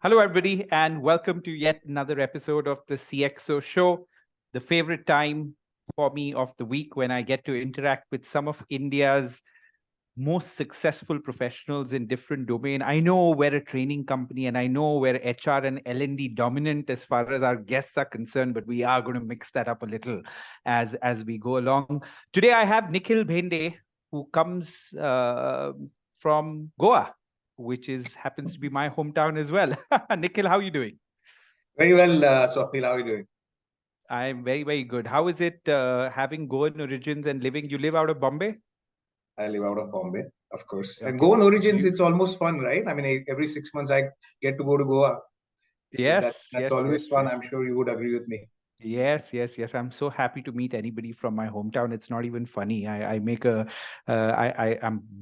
Hello, everybody, and welcome to yet another episode of the CXO Show, the favorite time for me of the week when I get to interact with some of India's most successful professionals in different domain. I know we're a training company and I know we're HR and L&D dominant as far as our guests are concerned, but we are going to mix that up a little as we go along. Today, I have Nikhil Bhende, who comes from Goa, which happens to be my hometown as well. Nikhil, how are you doing? Very well, Swapnil. How are you doing? I'm very, very good. How is it having Goan origins and living? You live out of Bombay? I live out of Bombay, of course. Okay. And Goan origins, it's almost fun, right? I mean, every 6 months I get to go to Goa. Yes, So that's always fun. I'm sure you would agree with me. Yes. I'm so happy to meet anybody from my hometown. It's not even funny. I'm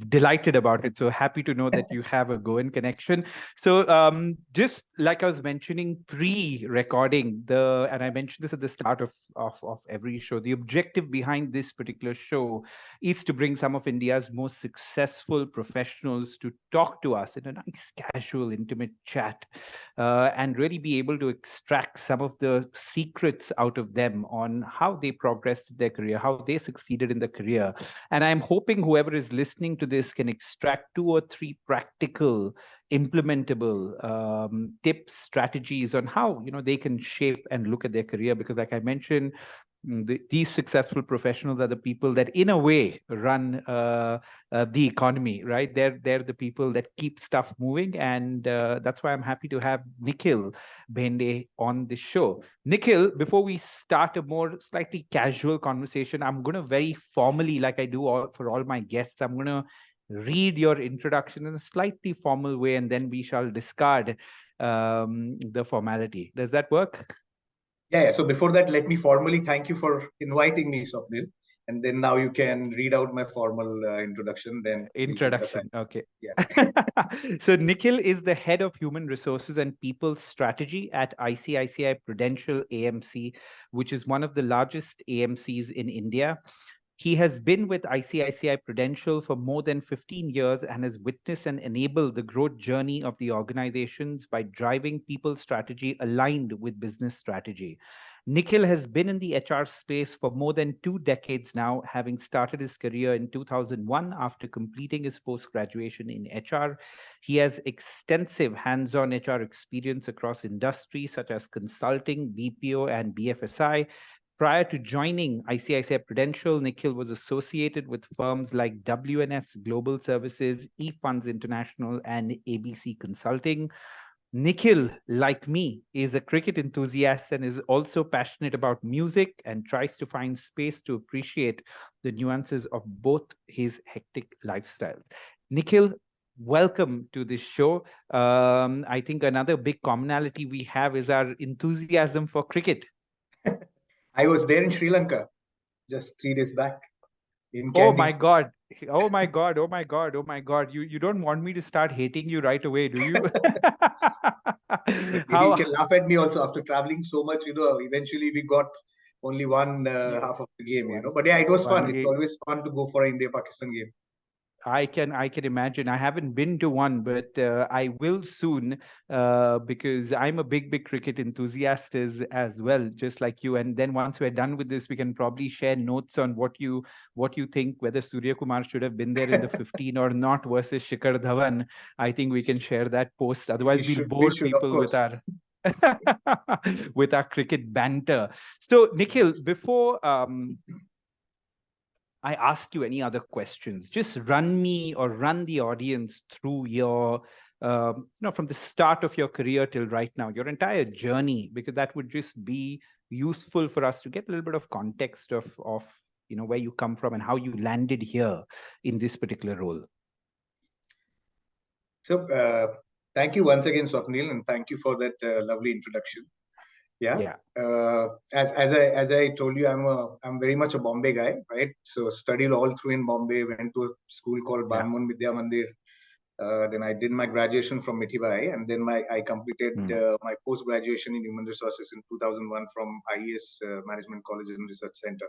delighted about it. So happy to know that you have a Goan connection. So just like I was mentioning pre-recording, and I mentioned this at the start of every show, the objective behind this particular show is to bring some of India's most successful professionals to talk to us in a nice, casual, intimate chat, and really be able to extract some of the secrets out of them on how they progressed in their career, how they succeeded in the career. And I'm hoping whoever is listening to this can extract 2 or 3 practical, implementable tips, strategies on how they can shape and look at their career. Because like I mentioned, these successful professionals are the people that in a way run the economy, right? They're the people that keep stuff moving, and that's why I'm happy to have Nikhil Bhende on the show. Nikhil, before we start a more slightly casual conversation, I'm going to very formally, like I do for all my guests, I'm going to read your introduction in a slightly formal way, and then we shall discard the formality. Does that work? Yeah. So before that, let me formally thank you for inviting me, Swapnil. And then now you can read out my formal introduction. Then Introduction. Okay. Yeah. So Nikhil is the head of human resources and people strategy at ICICI Prudential AMC, which is one of the largest AMCs in India. He has been with ICICI Prudential for more than 15 years and has witnessed and enabled the growth journey of the organizations by driving people strategy aligned with business strategy. Nikhil has been in the HR space for more than 2 decades now, having started his career in 2001 after completing his post-graduation in HR. He has extensive hands-on HR experience across industries such as consulting, BPO, and BFSI. Prior to joining ICICI Prudential, Nikhil was associated with firms like WNS Global Services, eFunds International, and ABC Consulting. Nikhil, like me, is a cricket enthusiast and is also passionate about music and tries to find space to appreciate the nuances of both his hectic lifestyles. Nikhil, welcome to this show. I think another big commonality we have is our enthusiasm for cricket. I was there in Sri Lanka just 3 days back in Oh Kandy. my God. Oh my God. Oh my God. Oh my God. You don't want me to start hating you right away, do you? Maybe you can laugh at me also after traveling so much. Eventually we got only one half of the game. But yeah, it was fun. It's always fun to go for an India-Pakistan game. I can imagine. I haven't been to one, but I will soon because I'm a big cricket enthusiast as well, just like you. And then once we're done with this, we can probably share notes on what you think, whether Surya Kumar should have been there in the 15 or not versus Shikhar Dhawan. I think we can share that post. Otherwise, we'll bore people with our with our cricket banter. So, Nikhil, before I ask you any other questions, just run me or run the audience through your, from the start of your career till right now, your entire journey, because that would just be useful for us to get a little bit of context of where you come from and how you landed here in this particular role. So thank you once again, Swapnil, and thank you for that lovely introduction. Yeah. As I told you, I'm very much a Bombay guy, right? So studied all through in Bombay. Went to a school called Banmun Vidya Mandir. Then I did my graduation from Mithibai, and then I completed my post graduation in human resources in 2001 from IES Management College and Research Center,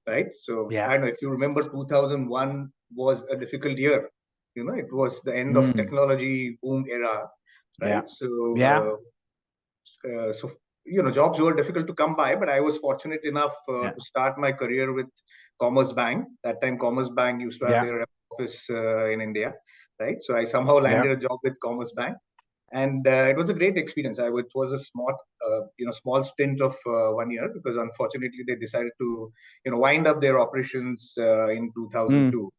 right? So I don't know if you remember, 2001 was a difficult year. It was the end of technology boom era. right? So jobs were difficult to come by, but I was fortunate enough to start my career with Commerce Bank. That time, Commerce Bank used to have their office in India, right? So I somehow landed a job with Commerce Bank, and it was a great experience. It was a small stint of 1 year, because unfortunately they decided to wind up their operations in 2002.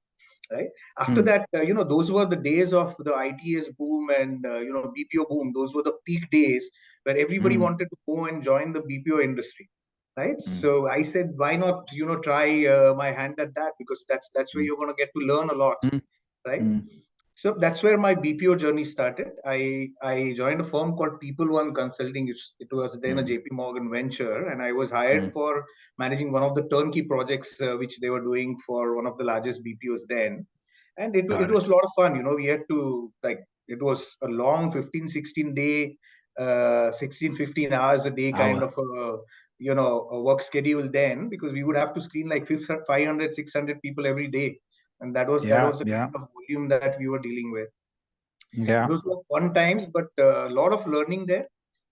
Right after that, those were the days of the ITS boom and BPO boom. Those were the peak days where everybody wanted to go and join the BPO industry, right? So I said, why not try my hand at that, because that's where you're going to get to learn a lot, right? So that's where my BPO journey started. I joined a firm called People One Consulting. It was then a JP Morgan venture, and I was hired for managing one of the turnkey projects which they were doing for one of the largest BPOs then. And it was a lot of fun. We had to, it was a long 15-16 day, 16-15 hours a day kind of a work schedule then, because we would have to screen like 500-600 people every day. And that was the kind of volume that we were dealing with. Those were fun times, but a lot of learning there.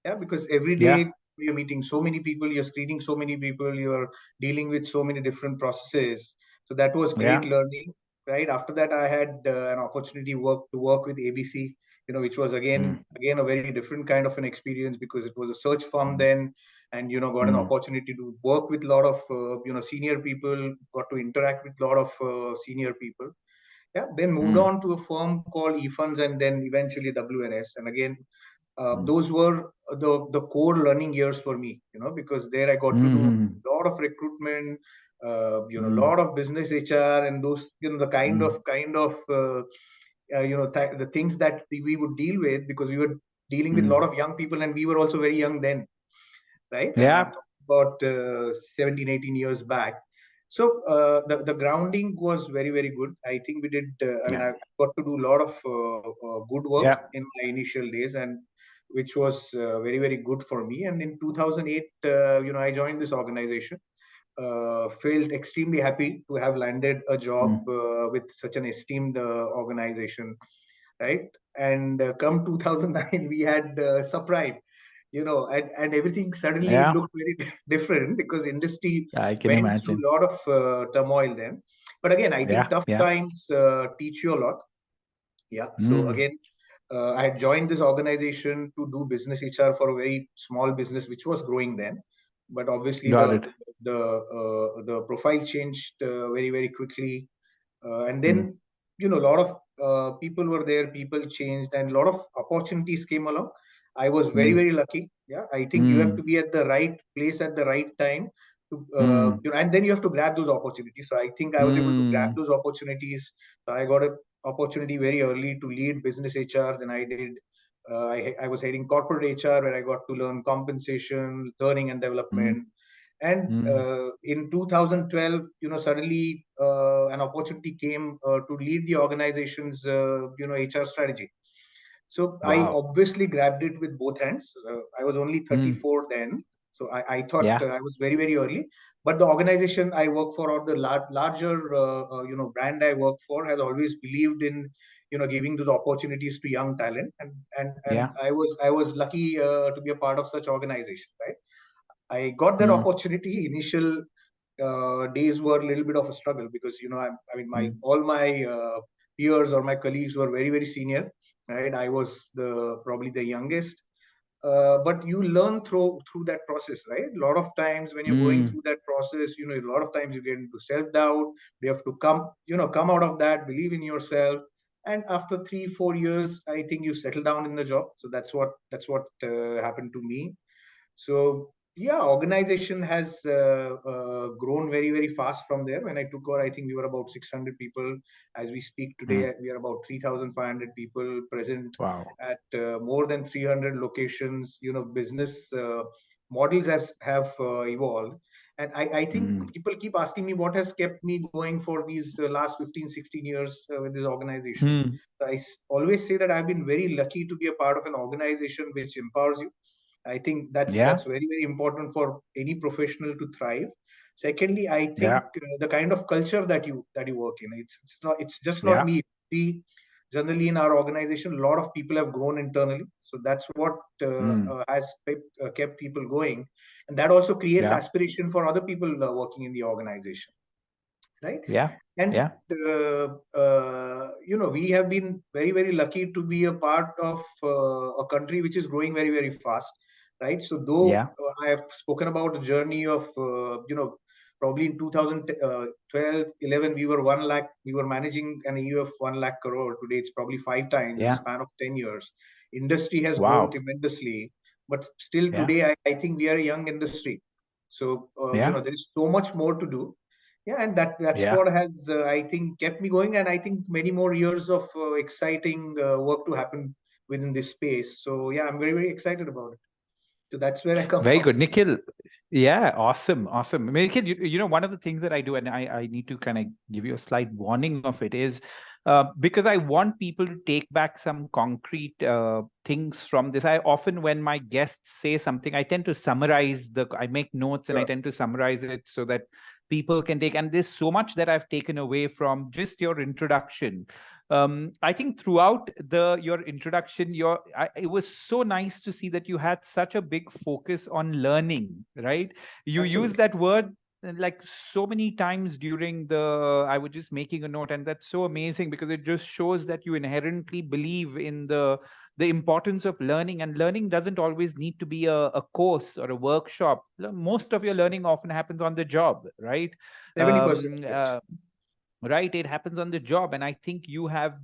Yeah, because every day you're meeting so many people, you're screening so many people, you're dealing with so many different processes. So that was great learning. Right after that, I had an opportunity to work with ABC, which was again a very different kind of an experience, because it was a search firm then, and got an opportunity to work with a lot of senior people, got to interact with a lot of senior people. Then moved on to a firm called eFunds, and then eventually WNS. And again, those were the core learning years for me, because there I got to do a lot of recruitment, a lot of business HR, and those, the kind of the things that we would deal with, because we were dealing with a lot of young people, and we were also very young then, right? I'm about 17, 18 years back. So the grounding was very, very good. I think we did, I got to do a lot of good work in my initial days, and which was very, very good for me. And in 2008, I joined this organization. Felt extremely happy to have landed a job with such an esteemed organization, right? And come 2009, we had subprime, and everything suddenly looked very different, because industry went through a lot of turmoil then. But again, I think tough times teach you a lot. So again, I had joined this organization to do business HR for a very small business which was growing then. But obviously the profile changed very, very quickly, and then a lot of people were there, people changed, and a lot of opportunities came along. I was very, very lucky. I think you have to be at the right place at the right time to, and then you have to grab those opportunities. So I think I was able to grab those opportunities. So I got an opportunity very early to lead business HR. Then I did. I was heading corporate HR, where I got to learn compensation, learning and development. And in 2012, suddenly an opportunity came to lead the organization's, HR strategy. So I obviously grabbed it with both hands. I was only 34 then. So I thought I was very, very early. But the organization I work for, or the larger, brand I work for, has always believed in, giving those opportunities to young talent. And I was lucky to be a part of such organization, right? I got that opportunity. Initial days were a little bit of a struggle, because all my peers or my colleagues were very, very senior, right? I was probably the youngest, but you learn through that process, right? A lot of times when you're going through that process, a lot of times you get into self-doubt. You have to come out of that, believe in yourself. And after 3-4 years, I think you settle down in the job. So that's what happened to me. So organization has grown very, very fast from there. When I took over, I think we were about 600 people. As we speak today, we are about 3,500 people present at more than 300 locations. Business models have evolved. And I think people keep asking me what has kept me going for these last 15-16 years with this organization. I always say that I've been very lucky to be a part of an organization which empowers you. I think that's very, very important for any professional to thrive. Secondly, I think the kind of culture that you work in, it's just not me. generally in our organization, a lot of people have grown internally. So that's what has kept people going. And that also creates aspiration for other people working in the organization. Right. And we have been very, very lucky to be a part of a country which is growing very, very fast. Right. So though I have spoken about the journey of probably in 2012, 11, we were 1 lakh. We were managing an AUM of 1 lakh crore. Today it's probably 5 times in the span of 10 years. Industry has grown tremendously, but still today I think we are a young industry. So there is so much more to do. Yeah, and that's what has I think kept me going, and I think many more years of exciting work to happen within this space. So yeah, I'm very, very excited about it. So that's where I come Very from. good, Nikhil. Yeah, awesome. Nikhil, one of the things that I do, and I need to kind of give you a slight warning of it, is because I want people to take back some concrete things from this. I often, when my guests say something, I tend to summarize I make notes and I tend to summarize it so that people can take, and there's so much that I've taken away from just your introduction. I think throughout your introduction, it was so nice to see that you had such a big focus on learning, right? You used that word like so many times during I was just making a note, and that's so amazing because it just shows that you inherently believe in the importance of learning, and learning doesn't always need to be a course or a workshop. Most of your learning often happens on the job, right? 70%. Right, it happens on the job, and I think you have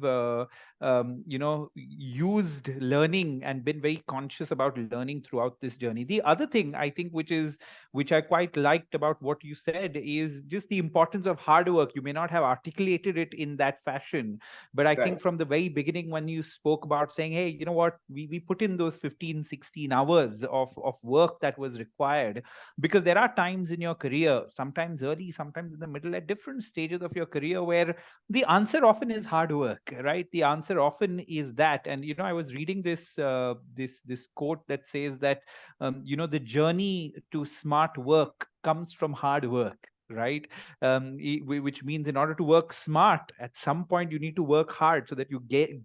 used learning and been very conscious about learning throughout this journey. The other thing I think which I quite liked about what you said is just the importance of hard work. You may not have articulated it in that fashion, but I think from the very beginning when you spoke about saying, hey, you know what, we put in those 15-16 hours of work that was required, because there are times in your career, sometimes early, sometimes in the middle, at different stages of your career, where the answer often is hard work, right? The answer often is that. And I was reading this quote that says that the journey to smart work comes from hard work, right? Which means in order to work smart, at some point you need to work hard so that you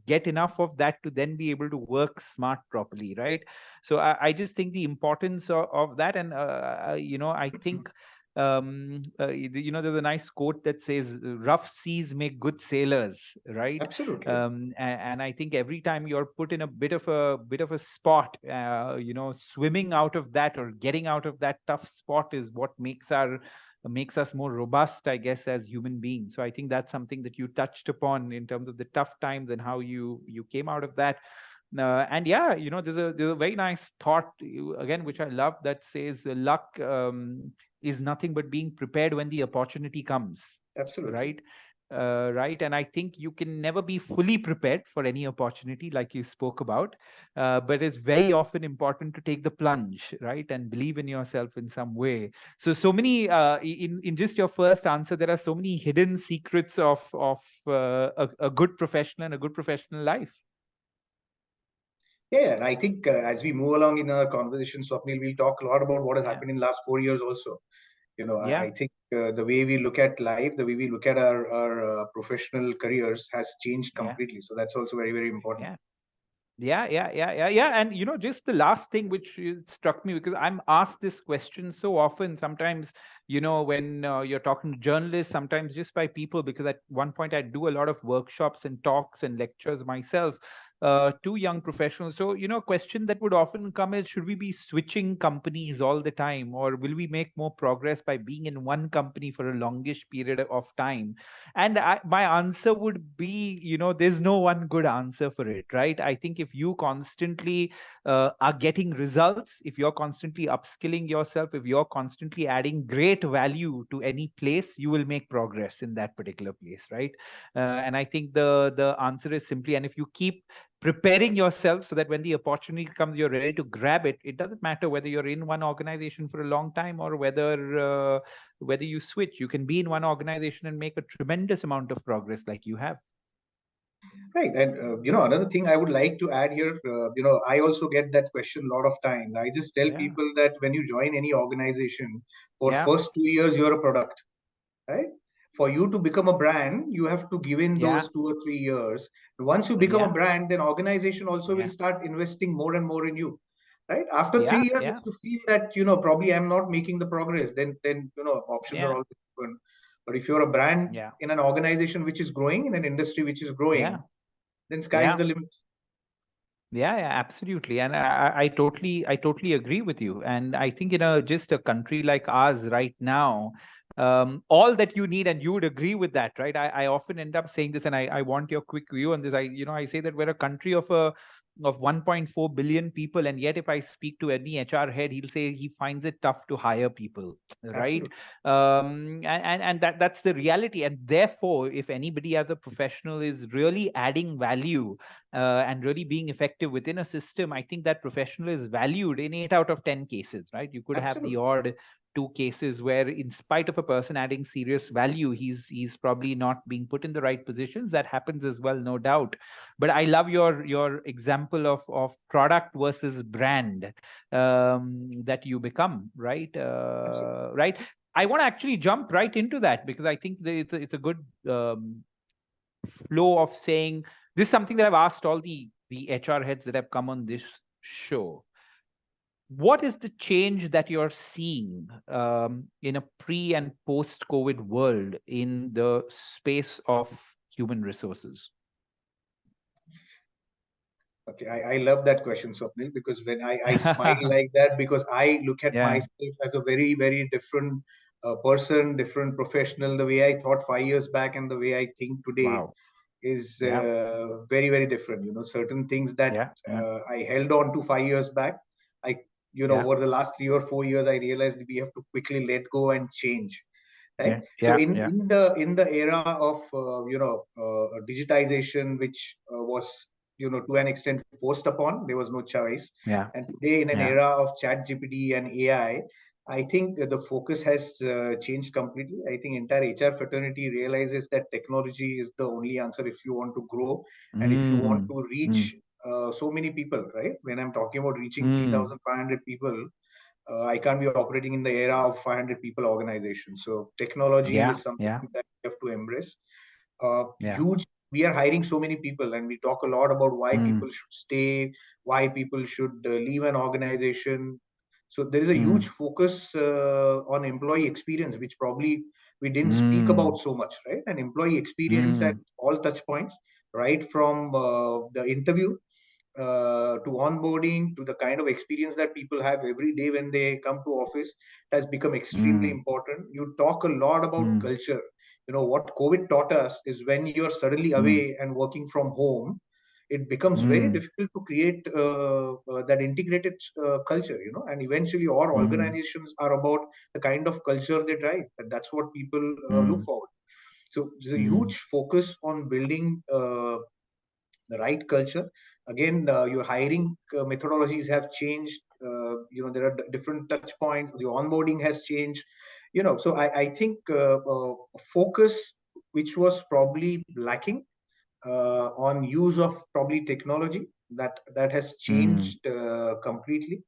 get enough of that to then be able to work smart properly, right? So I just think the importance of that. And I think there's a nice quote that says rough seas make good sailors, right? Absolutely. And I think every time you're put in a bit of a spot, swimming out of that or getting out of that tough spot is what makes us more robust, I guess, as human beings. So I think that's something that you touched upon in terms of the tough times and how you came out of that. And yeah, there's a very nice thought again, which I love, that says luck is nothing but being prepared when the opportunity comes. Absolutely. Right. Right. And I think you can never be fully prepared for any opportunity, like you spoke about. But it's very often important to take the plunge, right? And believe in yourself in some way. So many, in just your first answer, there are so many hidden secrets of a good professional and a good professional life. Yeah, and I think as we move along in our conversation, Swapnil, we'll talk a lot about what has happened in the last 4 years also. I think the way we look at life, the way we look at our professional careers has changed completely. So that's also very, very important. Yeah. And just the last thing which struck me, because I'm asked this question so often, sometimes, when you're talking to journalists, sometimes just by people, because at one point I do a lot of workshops and talks and lectures myself to young professionals. So, a question that would often come is, should we be switching companies all the time, or will we make more progress by being in one company for a longish period of time? And my answer would be, there's no one good answer for it, right? I think if you constantly are getting results, if you're constantly upskilling yourself, if you're constantly adding great value to any place, you will make progress in that particular place, right? And I think the answer is simply, and if you keep preparing yourself so that when the opportunity comes, you're ready to grab it. It doesn't matter whether you're in one organization for a long time or whether you switch. You can be in one organization and make a tremendous amount of progress like you have. Right. And, another thing I would like to add here, I also get that question a lot of times. I just tell people that when you join any organization, for first 2 years, you're a product, right? for you to become a brand, you have to give in those 2 or 3 years. Once you become a brand, then organization also will start investing more and more in you. Right after 3 years, if you feel that probably I'm not making the progress, then options are always open. But if you're a brand in an organization which is growing, in an industry which is growing, then sky's the limit. Yeah, absolutely. And I totally agree with you. And I think just a country like ours right now, all that you need, and you would agree with that, right? I often end up saying this, and I want your quick view on this. I say that we're a country of 1.4 billion people, and yet if I speak to any HR head, he'll say he finds it tough to hire people, right? And that's the reality. And therefore, if anybody as a professional is really adding value and really being effective within a system, I think that professional is valued in 8 out of 10 cases, right? You could have the odd 2 cases where, in spite of a person adding serious value, he's probably not being put in the right positions. That happens as well, no doubt. But I love your example of product versus brand that you become, right? Right. I want to actually jump right into that, because I think that it's a good flow of saying this is something that I've asked all the HR heads that have come on this show. What is the change that you're seeing in a pre and post-COVID world in the space of human resources? Okay, I love that question, Swapnil, because when I smile like that, because I look at myself as a very, very different person, different professional. The way I thought 5 years back and the way I think today is very, very different. Certain things that I held on to 5 years back, over the last 3 or 4 years, I realized we have to quickly let go and change. Right. So in the era of digitization, which was to an extent forced upon, there was no choice. And today, in an era of chat GPT and AI, I think the focus has changed completely. I think entire HR fraternity realizes that technology is the only answer if you want to grow and if you want to reach so many people, right? When I'm talking about reaching 3,500 people, I can't be operating in the era of 500 people organization. So technology is something that we have to embrace. Huge. We are hiring so many people, and we talk a lot about why people should stay, why people should leave an organization. So there is a huge focus on employee experience, which probably we didn't speak about so much, right? And employee experience at all touch points, right from the interview to onboarding, to the kind of experience that people have every day when they come to office, has become extremely important. You talk a lot about culture. What COVID taught us is when you're suddenly away and working from home, it becomes very difficult to create that integrated culture, and eventually all organizations are about the kind of culture they drive. And that's what people look forward. So there's a huge focus on building the right culture. Again, your hiring methodologies have changed. There are different touch points. The onboarding has changed. So I think focus, which was probably lacking on use of probably technology, that has changed completely.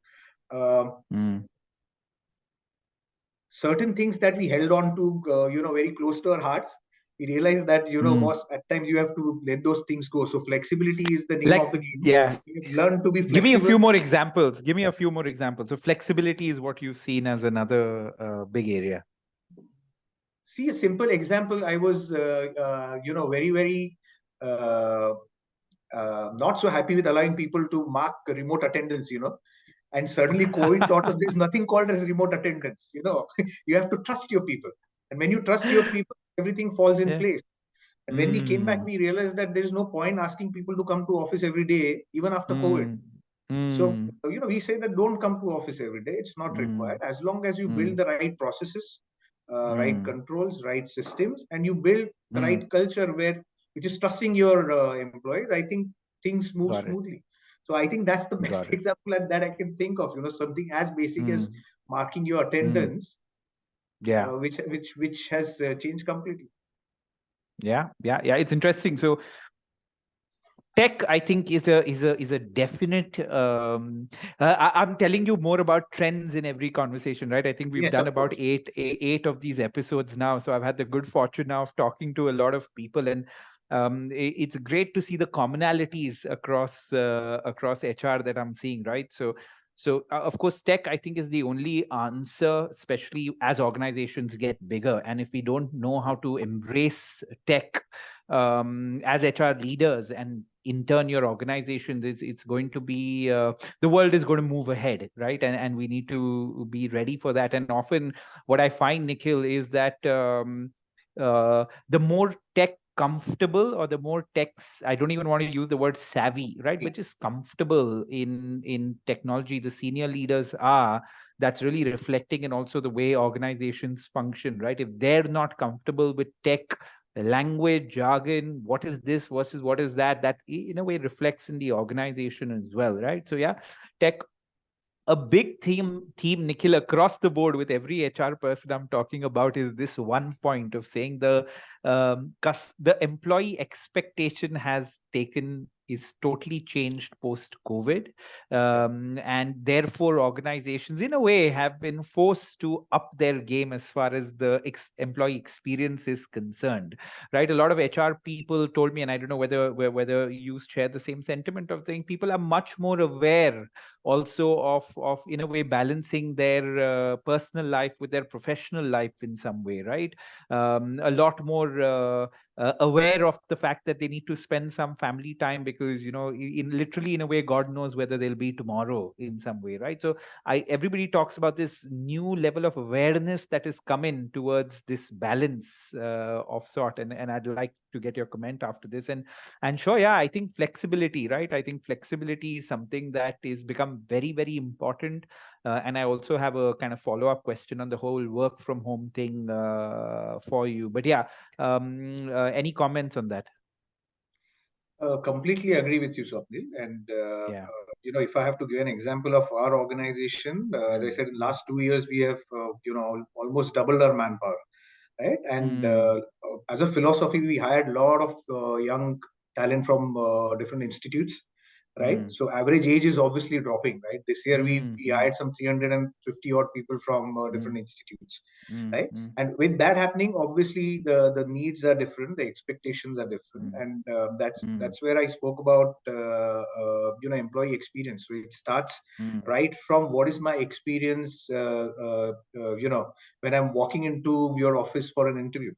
Certain things that we held on to, very close to our hearts, we realize that, boss, at times you have to let those things go. So flexibility is the name of the game. Learn to be flexible. Give me a few more examples. So flexibility is what you've seen as another big area. See, a simple example. I was, very, very not so happy with allowing people to mark remote attendance, and suddenly COVID taught us there's nothing called as remote attendance. You have to trust your people. And when you trust your people, everything falls in place. And when we came back, we realized that there is no point asking people to come to office every day, even after COVID. So, we say that don't come to office every day. It's not required. As long as you build the right processes, right controls, right systems, and you build the right culture which is trusting your employees, I think things move smoothly. So I think that's the best example that I can think of. Something as basic as marking your attendance, which has changed completely. Yeah. It's interesting. So tech, I think, is a definite. I'm telling you more about trends in every conversation, right? I think we've Yes, done of about course. eight of these episodes now, so I've had the good fortune now of talking to a lot of people, and it's great to see the commonalities across HR that I'm seeing, right? So of course, tech, I think, is the only answer, especially as organizations get bigger, and if we don't know how to embrace tech as HR leaders, and in turn your organizations, it's going to be the world is going to move ahead, right? And we need to be ready for that. And often what I find, Nikhil, is that the more tech comfortable, or the more I don't even want to use the word savvy, right, but just comfortable in technology the senior leaders are, that's really reflecting in also the way organizations function, right? If they're not comfortable with tech language, jargon, what is this versus what is that, that in a way reflects in the organization as well, right? So yeah, tech, a big theme, Nikhil, across the board with every HR person I'm talking about, is this one point of saying the employee expectation is totally changed post COVID, and therefore organizations in a way have been forced to up their game as far as the employee experience is concerned, right? A lot of HR people told me, and I don't know whether you share the same sentiment of saying people are much more aware also of in a way balancing their personal life with their professional life in some way, right? A lot more aware of the fact that they need to spend some family time, because in literally in a way god knows whether they'll be tomorrow in some way, right? So everybody talks about this new level of awareness that is coming towards this balance of sort, and I'd like to get your comment after this. And sure, yeah, I think flexibility, right? I think flexibility is something that is become very, very important. And I also have a kind of follow-up question on the whole work from home thing for you. But yeah, any comments on that? Completely agree with you, Swapnil. And Yeah. if I have to give an example of our organization, as I said, in the last 2 years we have almost doubled our manpower, right? And as a philosophy, we hired a lot of young talent from different institutes, right? So average age is obviously dropping, right? This year we hired some 350 odd people from different institutes, right? And with that happening, obviously the needs are different, the expectations are different, and that's where I spoke about employee experience. So it starts right from what is my experience, when I'm walking into your office for an interview.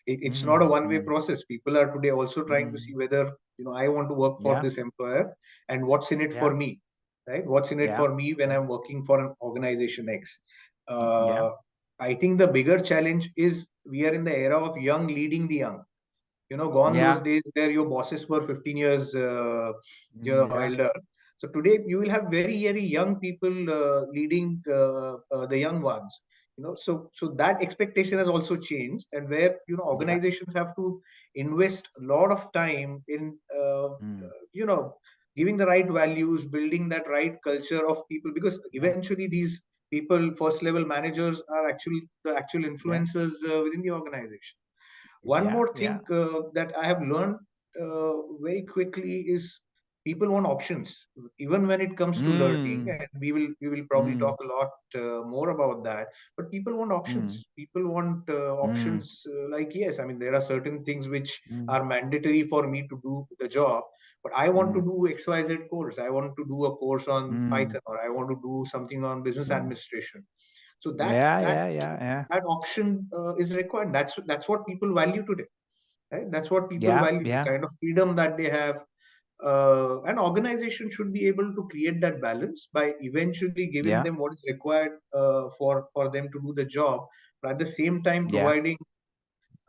It's not a one-way process. People are today also trying to see whether I want to work for this employer, and what's in it for me, right? What's in it for me when I'm working for an organization X. I think the bigger challenge is we are in the era of young leading the young. Gone those days where your bosses were 15 years elder. So today you will have very, very young people leading the young ones. So that expectation has also changed, and where organizations have to invest a lot of time in giving the right values, building that right culture of people, because eventually these people, first level managers, are actually the actual influencers within the organization. One more thing that I have learned very quickly is people want options, even when it comes to learning, and we will probably talk a lot more about that. But people want options. People want options like, yes, I mean, there are certain things which are mandatory for me to do the job, but I want to do XYZ course. I want to do a course on Python, or I want to do something on business administration. So that option is required. That's what people value today, right? That's what people value, the kind of freedom that they have. An organization should be able to create that balance by eventually giving them what is required for them to do the job, but at the same time providing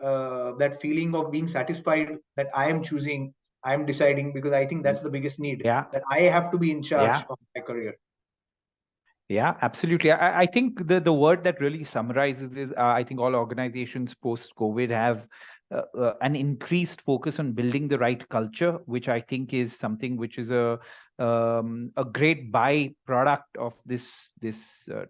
that feeling of being satisfied that I am choosing, I am deciding, because I think that's the biggest need, that I have to be in charge of my career. Yeah, absolutely. I think the word that really summarizes is I think all organizations post-COVID have an increased focus on building the right culture, which I think is something which is a a great byproduct of this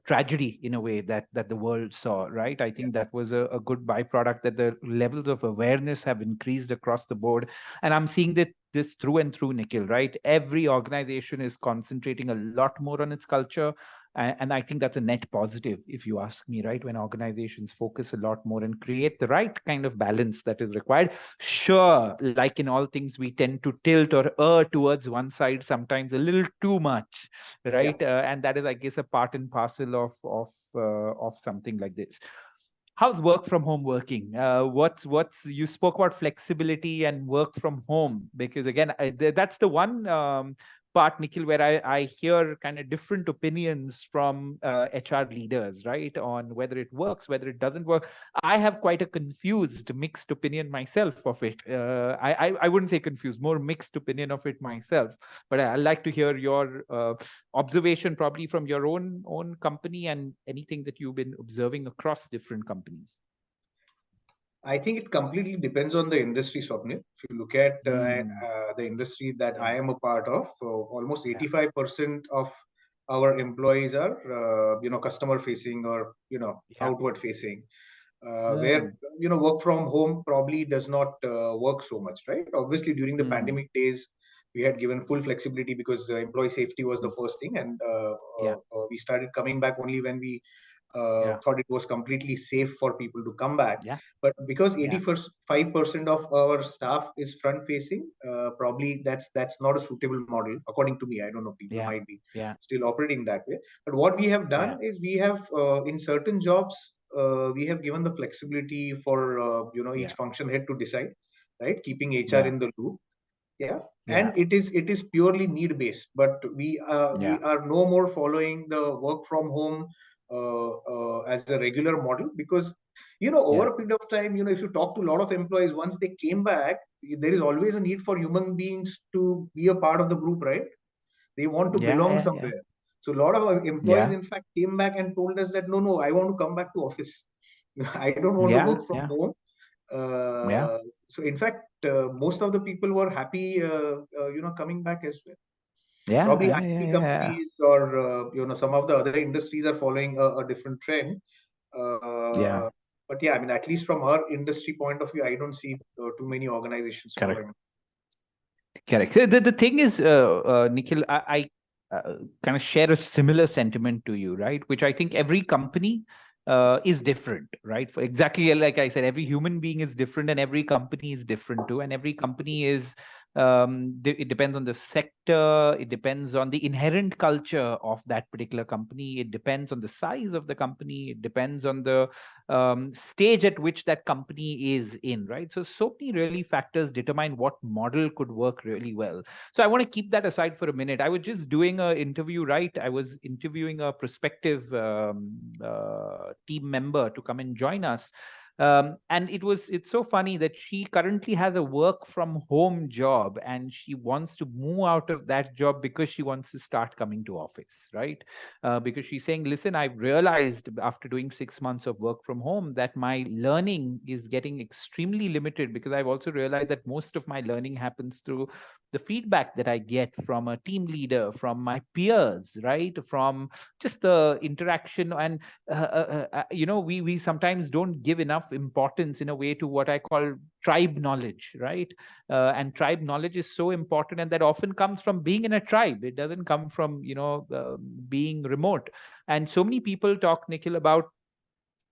tragedy in a way that the world saw, right? I think that was a good byproduct, that the levels of awareness have increased across the board. And I'm seeing that this through and through, Nikhil, right? Every organization is concentrating a lot more on its culture. And I think that's a net positive, if you ask me, right? When organizations focus a lot more and create the right kind of balance that is required. Sure, like in all things, we tend to tilt or err towards one side sometimes a little too much, right? And that is, I guess, a part and parcel of something like this. How's work from home working? What's you spoke about flexibility and work from home, because again, that's the one part, Nikhil, where I hear kind of different opinions from HR leaders, right, on whether it works, whether it doesn't work. I have quite a confused, mixed opinion myself of it. I wouldn't say confused, more mixed opinion of it myself. But I'd like to hear your observation, probably from your own company, and anything that you've been observing across different companies. I think it completely depends on the industry, Swapnil. If you look at the industry that I am a part of, almost 85% of our employees are, customer facing or, outward facing, where, work from home probably does not work so much, right? Obviously, during the pandemic days, we had given full flexibility because employee safety was the first thing. And we started coming back only when we thought it was completely safe for people to come back. But because 85% of our staff is front facing, probably that's not a suitable model, according to me. I don't know, people might be still operating that way. But what we have done is, we have in certain jobs, we have given the flexibility for each function head to decide, right? Keeping HR in the loop. And it is purely need based, but we are no more following the work from home as a regular model, because over a period of time, if you talk to a lot of employees, once they came back, there is always a need for human beings to be a part of the group, right? They want to belong somewhere. So a lot of our employees, in fact, came back and told us that no, I want to come back to office. I don't want to work from home. So in fact, most of the people were happy, coming back as well. Probably IT companies or some of the other industries are following a different trend. But I mean, at least from our industry point of view, I don't see too many organizations following. Correct. So the thing is, Nikhil, I kind of share a similar sentiment to you, right? Which I think every company is different, right? For exactly like I said, every human being is different, and every company is different too. And every company is, it depends on the sector, it depends on the inherent culture of that particular company, it depends on the size of the company, it depends on the stage at which that company is in, right? So many really factors determine what model could work really well. So I want to keep that aside for a minute. I was just doing an interview, right? I was interviewing a prospective team member to come and join us. And it's so funny that she currently has a work from home job, and she wants to move out of that job because she wants to start coming to office, right? Because she's saying, listen, I've realized after doing 6 months of work from home that my learning is getting extremely limited, because I've also realized that most of my learning happens through the feedback that I get from a team leader, from my peers, right? From just the interaction. And we sometimes don't give enough importance in a way to what I call tribe knowledge, right? And tribe knowledge is so important, and that often comes from being in a tribe. It doesn't come from being remote. And so many people talk, Nikhil, about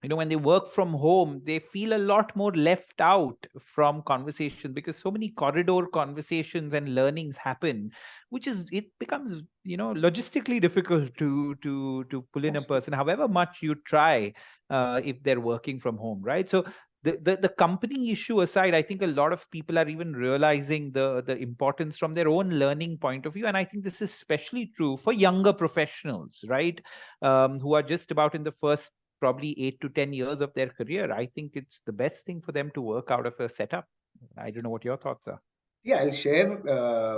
when they work from home, they feel a lot more left out from conversations, because so many corridor conversations and learnings happen, it becomes logistically difficult to pull in a person, however much you try, if they're working from home, right? So the company issue aside, I think a lot of people are even realizing the importance from their own learning point of view. And I think this is especially true for younger professionals, right? Who are just about in the first probably 8 to 10 years of their career. I think it's the best thing for them to work out of a setup. I don't know what your thoughts are. Yeah, I'll share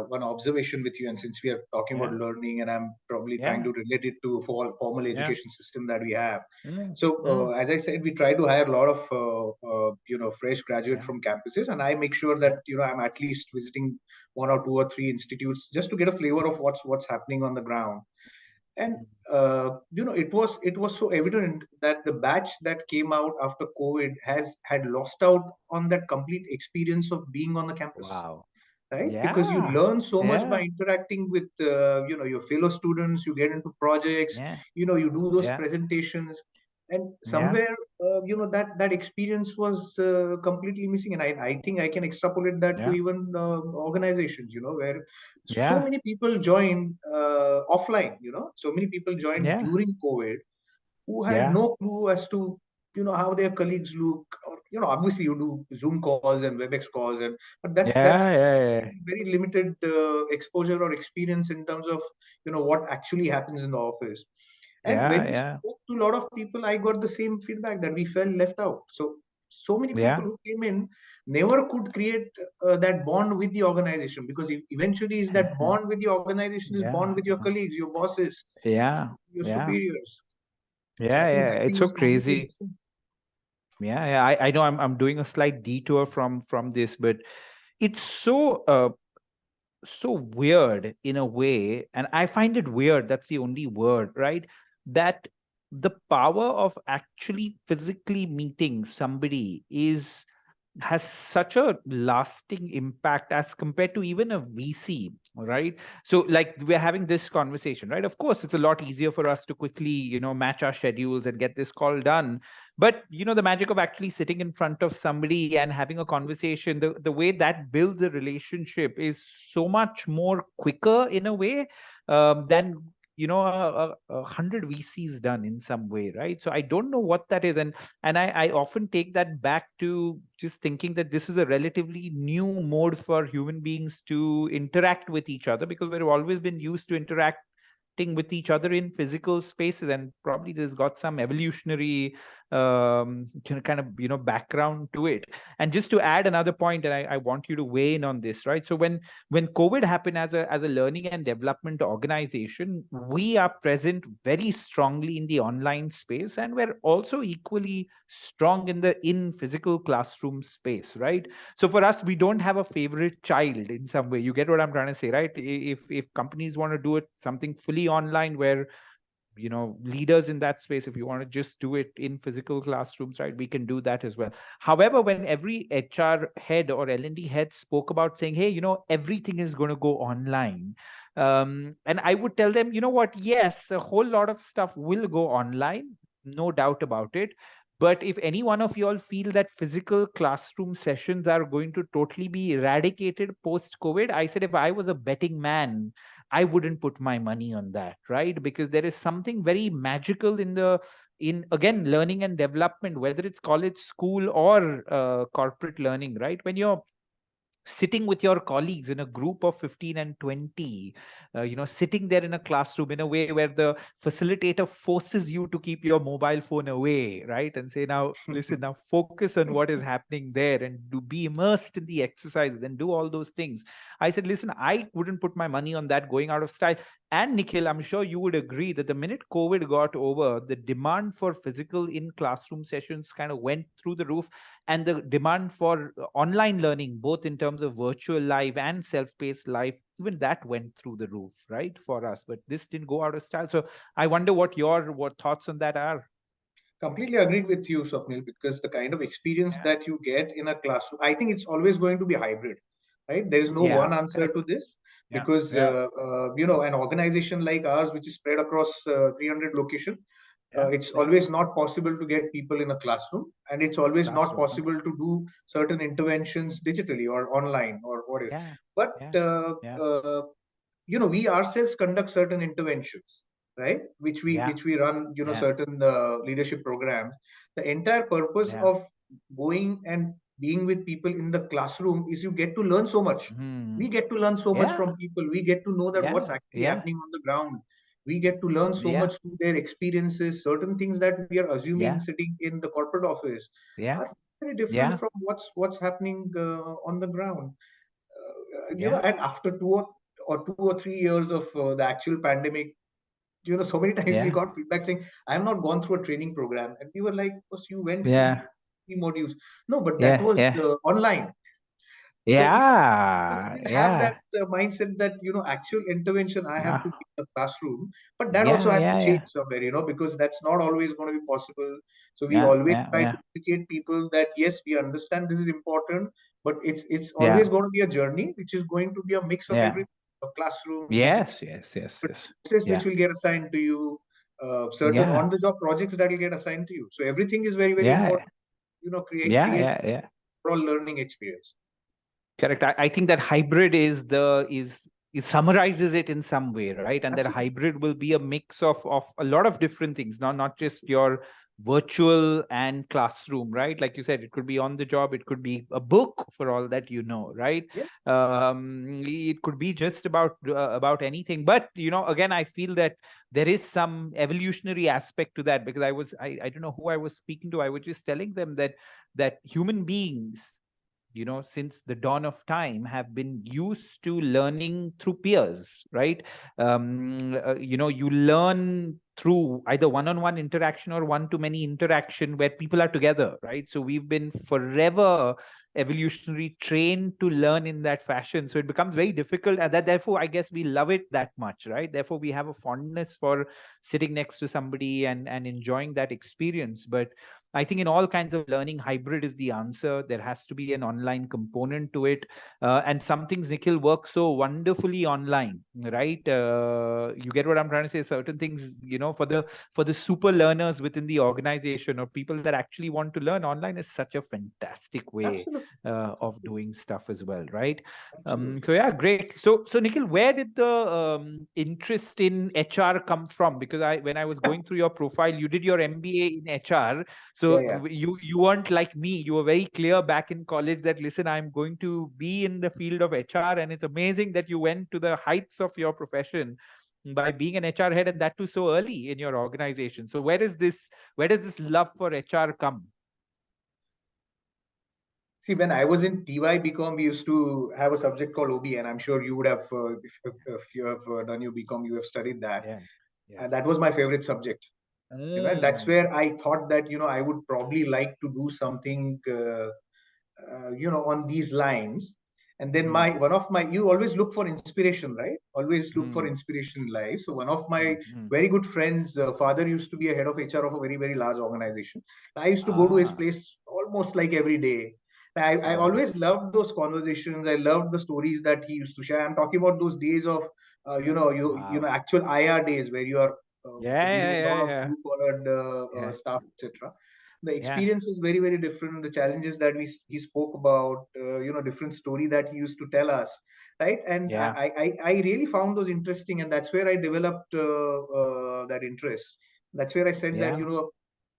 one observation with you. And since we are talking about learning, and I'm probably trying to relate it to formal education system that we have. So, as I said, we try to hire a lot of fresh graduate from campuses, and I make sure that I'm at least visiting 1 or 2 or 3 institutes just to get a flavor of what's happening on the ground. And it was so evident that the batch that came out after COVID had lost out on that complete experience of being on the campus, Wow. right? Because you Yeah. learn so much by Yeah. interacting with your fellow students. You get into projects, Yeah. you do those Yeah. presentations, and Yeah. somewhere that experience was completely missing. And I think I can extrapolate that to Yeah. even organizations, where so Yeah. many people joined offline, so many people joined Yeah. during COVID who had Yeah. no clue as to how their colleagues look, or obviously you do Zoom calls and WebEx calls, and but that's Yeah. Yeah. very limited exposure or experience in terms of what actually happens in the office. And Yeah. when we Yeah. spoke to a lot of people, I got the same feedback that we felt left out. So many people Yeah. who came in never could create that bond with the organization, because eventually is that Yeah. bond with the organization is Yeah. bond with your colleagues, your bosses, Yeah. your Yeah. superiors. So I Yeah. think Yeah. that It's thing so was completely crazy. missing. Yeah. Yeah. I know I'm doing a slight detour from this, but it's so weird in a way, and I find it weird, that's the only word, right? That the power of actually physically meeting somebody is has such a lasting impact as compared to even a VC, right? So, like, we're having this conversation, right? Of course, it's a lot easier for us to quickly, match our schedules and get this call done. But, the magic of actually sitting in front of somebody and having a conversation, the way that builds a relationship is so much more quicker in a way, than, 100 VCs done in some way, right? So I don't know what that is. And I often take that back to just thinking that this is a relatively new mode for human beings to interact with each other, because we've always been used to interacting with each other in physical spaces, and probably this got some evolutionary kind of background to it. And just to add another point, and I want you to weigh in on this, right? So when COVID happened, as a learning and development organization, we are present very strongly in the online space, and we're also equally strong in physical classroom space, right? So for us, we don't have a favorite child in some way. You get what I'm trying to say, right? If companies want to do it something fully online, where leaders in that space, if you want to just do it in physical classrooms, right, we can do that as well. However, when every HR head or L&D head spoke about saying, hey, everything is going to go online, and I would tell them, you know what, yes, a whole lot of stuff will go online, no doubt about it. But if any one of you all feel that physical classroom sessions are going to totally be eradicated post COVID, I said, if I was a betting man, I wouldn't put my money on that, right? Because there is something very magical in again, learning and development, whether it's college, school, or corporate learning, right? When you're sitting with your colleagues in a group of 15 and 20, sitting there in a classroom in a way where the facilitator forces you to keep your mobile phone away, right? And say, now listen, now focus on what is happening there, and do be immersed in the exercises and do all those things. I said, listen, I wouldn't put my money on that going out of style. And Nikhil, I'm sure you would agree that the minute COVID got over, the demand for physical in classroom sessions kind of went through the roof, and the demand for online learning, both in terms of virtual live and self-paced life, even that went through the roof, right, for us. But this didn't go out of style. So I wonder what thoughts on that are. Completely agreed with you, Swapnil, because the kind of experience Yeah. that you get in a classroom, I think it's always going to be hybrid, right? There is no Yeah. one answer Correct. to this, Yeah. because Yeah. an organization like ours, which is spread across 300 locations, Yeah. it's Yeah. always not possible to get people in a classroom, and it's always not Classroom. Yeah. possible to do certain interventions digitally or online or whatever. Yeah. But Yeah. Yeah. we ourselves conduct certain interventions, right, Yeah. which we run, Yeah. certain leadership programs. The entire purpose Yeah. of going and being with people in the classroom is you get to learn so much. Hmm. We get to learn so much Yeah. from people. We get to know that what's Yeah. actually Yeah. happening on the ground. We get to learn so Yeah. much through their experiences. Certain things that we are assuming Yeah. sitting in the corporate office Yeah. are very different Yeah. from what's happening on the ground. and after 2 or 3 years of the actual pandemic, so many times we got feedback saying, I have not gone through a training program. And we were like, you went three modules. No, but that was online. So we still have that mindset that, actual intervention I have to be in the classroom, but that also has to change somewhere, because that's not always going to be possible. So we always try to educate people that, yes, we understand this is important, but it's always going to be a journey, which is going to be a mix of every classroom, yes, which will get assigned to you, certain on-the-job projects that will get assigned to you. So everything is very, very important, create overall learning experience. Correct. I think that hybrid it summarizes it in some way, right? And that hybrid will be a mix of a lot of different things, not just your virtual and classroom, right? Like you said, it could be on the job, it could be a book for all that right? It could be just about anything. But again, I feel that there is some evolutionary aspect to that, because I don't know who I was speaking to. I was just telling them that human beings, since the dawn of time, have been used to learning through peers, right? You learn through either one-on-one interaction or one-to-many interaction where people are together, right? So we've been forever evolutionary trained to learn in that fashion. So it becomes very difficult, and therefore I guess we love it that much, right? Therefore we have a fondness for sitting next to somebody and enjoying that experience. But I think in all kinds of learning, hybrid is the answer. There has to be an online component to it. And some things, Nikhil, work so wonderfully online, right? You get what I'm trying to say? Certain things, for the super learners within the organization, or people that actually want to learn, online is such a fantastic way of doing stuff as well, right? So yeah, great. So Nikhil, where did the interest in HR come from? Because when I was going through your profile, you did your MBA in HR. So you weren't like me. You were very clear back in college that, listen, I'm going to be in the field of HR. And it's amazing that you went to the heights of your profession by being an HR head, and that too so early in your organization. So where does this love for HR come? See, when I was in TY BCom, we used to have a subject called OB, and I'm sure you would have, if you have done your BCom, you have studied that. And that was my favorite subject. And that's where I thought that, I would probably like to do something, on these lines. And then you always look for inspiration, right? Always look for inspiration in life. So one of my very good friends, father used to be a head of HR of a very, very large organization. I used to go to his place almost like every day. I always loved those conversations. I loved the stories that he used to share. I'm talking about those days of, actual IR days where you are dealing with a lot of blue-collared staff, etc. The experience is very, very different. The challenges that he spoke about, different story that he used to tell us, right? And I really found those interesting, and that's where I developed that interest. That's where I said that,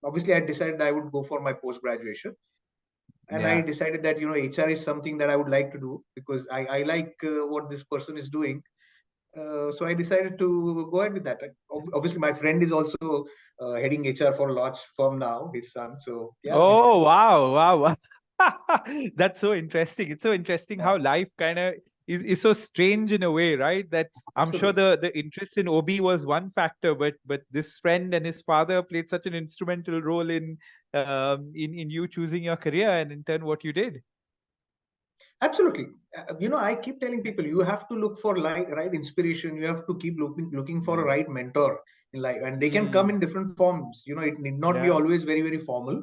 obviously I decided I would go for my post-graduation. And I decided that, HR is something that I would like to do, because I like what this person is doing. So I decided to go ahead with that. Obviously, my friend is also heading HR for a large firm now, his son. So yeah. Oh, wow. That's so interesting. It's so interesting how life kind of is so strange in a way, right? That I'm sure the interest in OB was one factor, but this friend and his father played such an instrumental role in you choosing your career, and in turn what you did. Absolutely. I keep telling people, you have to look for right inspiration. You have to keep looking for a right mentor in life, and they can come in different forms. It need not be always very, very formal.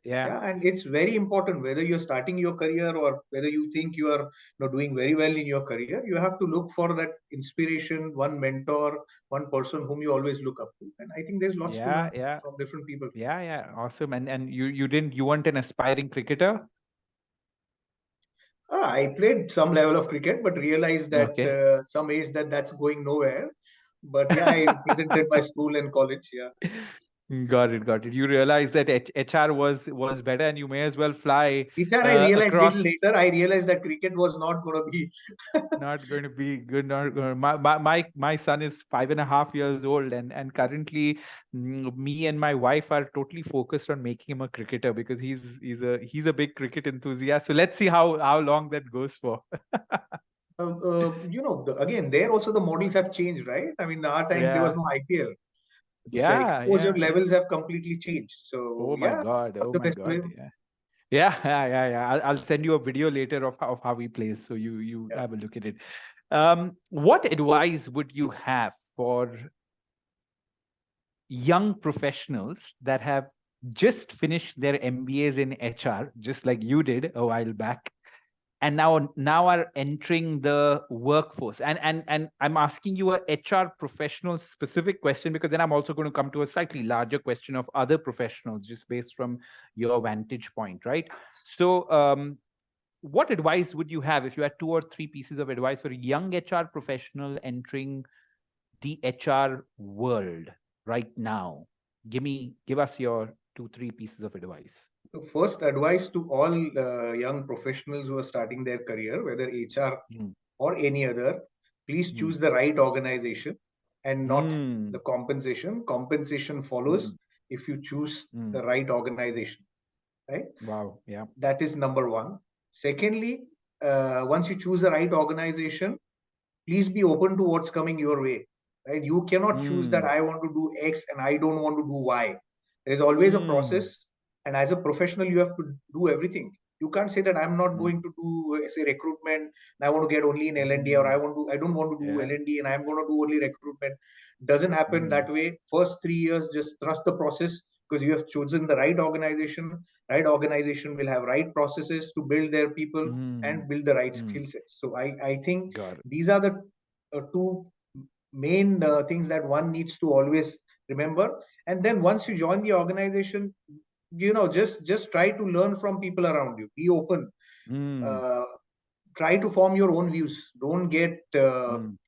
And it's very important whether you're starting your career or whether you think you are doing very well in your career. You have to look for that inspiration, one mentor, one person whom you always look up to. And I think there's lots to learn from different people. Awesome. And you weren't an aspiring cricketer? I played some level of cricket, but realized that some age that's going nowhere. But I represented my school and college. Got it. You realized that HR was better, and you may as well fly HR. I realized across. Little later. I realized that cricket was not going to be not going to be good. Not going. My son is 5.5 years old, and currently, me and my wife are totally focused on making him a cricketer, because he's a big cricket enthusiast. So let's see how long that goes for. Again, there also the models have changed, right? I mean, in our time, there was no IPL. The exposure levels have completely changed. So, oh my God. that's Oh the my best way. God. Yeah. I'll send you a video later of how he plays. So you have a look at it. What advice would you have for young professionals that have just finished their MBAs in HR, just like you did a while back, and now are entering the workforce? And I'm asking you a HR professional specific question, because then I'm also going to come to a slightly larger question of other professionals, just based from your vantage point, right? So what advice would you have if you had 2 or 3 pieces of advice for a young HR professional entering the HR world right now? Give us your 2-3 pieces of advice. So first advice to all young professionals who are starting their career, whether HR or any other, please choose the right organization and not the compensation. Compensation follows if you choose the right organization, right? Wow. Yeah. That is number one. Secondly, once you choose the right organization, please be open to what's coming your way, right? You cannot choose that I want to do X and I don't want to do Y. There is always a process, and as a professional you have to do everything. You can't say that I'm not going to do, say, recruitment and I want to get only in L&D, or I don't want to do L&D and I'm going to do only recruitment. Doesn't happen that way. First 3 years, just trust the process, because you have chosen the right organization. Right organization will have right processes to build their people and build the right skill sets. So I think these are the two main things that one needs to always remember. And then once you join the organization, just try to learn from people around you. Be open. Try to form your own views. Don't get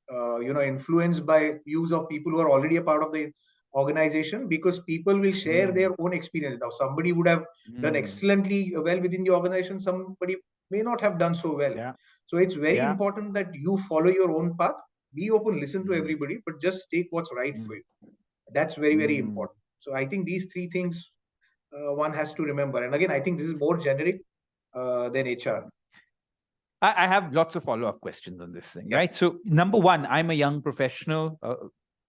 influenced by views of people who are already a part of the organization, because people will share their own experience. Now somebody would have done excellently well within the organization, somebody may not have done so well. So it's very important that you follow your own path. Be open, listen to everybody, but just take what's right for you. That's very, very important. So I think these 3 things one has to remember. And again, I think this is more generic than HR. I have lots of follow-up questions on this thing, right? So number one, I'm a young professional.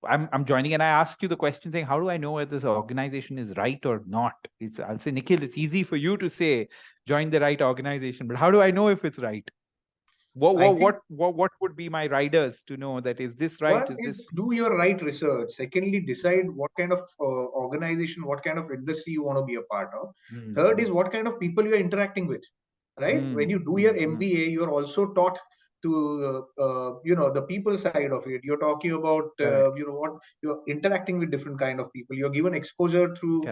I'm joining, and I ask you the question saying, how do I know whether this organization is right or not? I'll say, Nikhil, it's easy for you to say, join the right organization, but how do I know if it's right? What would be my riders to know that is this right? One is do your right research. Secondly, decide what kind of organization, what kind of industry you want to be a part of. Third is what kind of people you are interacting with, right? When you do your MBA, you are also taught to the people side of it. You're talking about what you're interacting with different kind of people. You're given exposure through